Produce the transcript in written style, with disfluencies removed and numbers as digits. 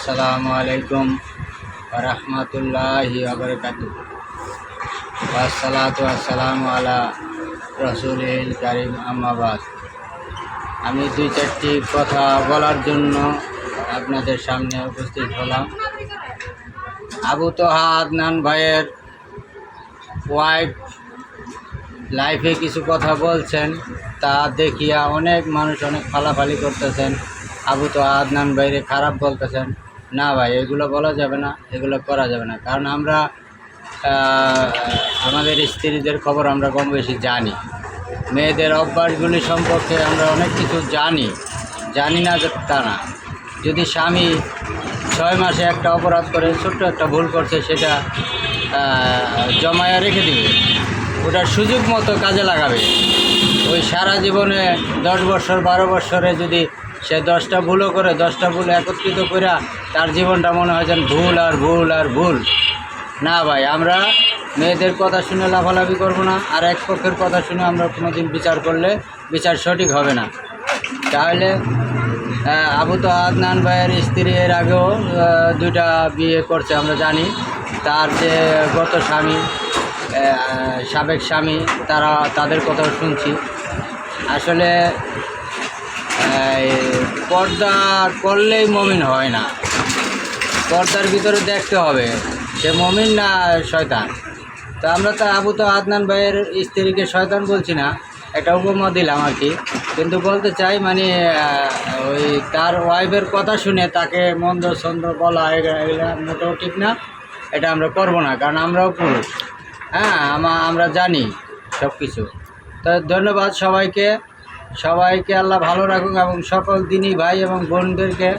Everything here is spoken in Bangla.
আসসালামু আলাইকুম ওয়া রাহমাতুল্লাহি ওয়া বারাকাতুহু। ওয়াসসালাতু ওয়াসসালামু আলা রাসূলিল কারীম, আম্মা বাদ। আমি দুই চারটি কথা বলার জন্য আপনাদের সামনে উপস্থিত হলাম। আবু তোহা আদনান ভাইয়ের ওয়াইফ লাইফে কিছু কথা বলছেন, তা দেখিয়া অনেক মানুষ অনেক ফালাফালি করতেছেন, আবু তোহা আদনান ভাইরে খারাপ বলতেছেন। না ভাই, এগুলো বলা যাবে না, এগুলো করা যাবে না। কারণ আমরা আমাদের স্ত্রীদের খবর আমরা কম বেশি জানি, মেয়েদের অভ্যাসগুলি সম্পর্কে আমরা অনেক কিছু জানি না যে তা না। যদি স্বামী 6 মাসে একটা অপরাধ করে, ছোট্ট একটা ভুল করছে, সেটা জমায়া রেখে দিবে, ওটার সুযোগ মতো কাজে লাগাবে। ওই সারা জীবনে 10 বছর 12 বছরে যদি সে 10টা ভুলও করে, 10টা ভুল একত্রিত করে তার জীবনটা মনে হয় যেন ভুল আর ভুল আর ভুল। না ভাই, আমরা মেয়েদের কথা শুনে লাফালাফি করবো না, আর এক পক্ষের কথা শুনে আমরা কোনোদিন বিচার করলে বিচার সঠিক হবে না। তাহলে আবু তোহা আদনান ভাইয়ের স্ত্রী এর আগেও 2টা বিয়ে করছে, আমরা জানি। তার যে গত স্বামী, সাবেক স্বামী, তাদের কথাও শুনছি। আসলে পর্দা করলেই মুমিন হয় না, পর্দার ভিতরে দেখতে হবে সে মুমিন না শয়তান। তো আমরা তো আবু তোহা আদনান ভাইয়ের স্ত্রীকে শয়তান বলছি না, একটা উপমা দিলাম আর কি। কিন্তু বলতে চাই, মানে ওই তার ওয়াইফের কথা শুনে তাকে মন্দ ছন্দ বলা, এগুলো মোটেও ঠিক না। এটা আমরা করবো না, কারণ আমরাও পুরুষ। হ্যাঁ, আমরা জানি সব কিছু। তো ধন্যবাদ সবাইকে। আল্লাহ ভালো রাখুন এবং সকল দিনী ভাই এবং বোনদেরকে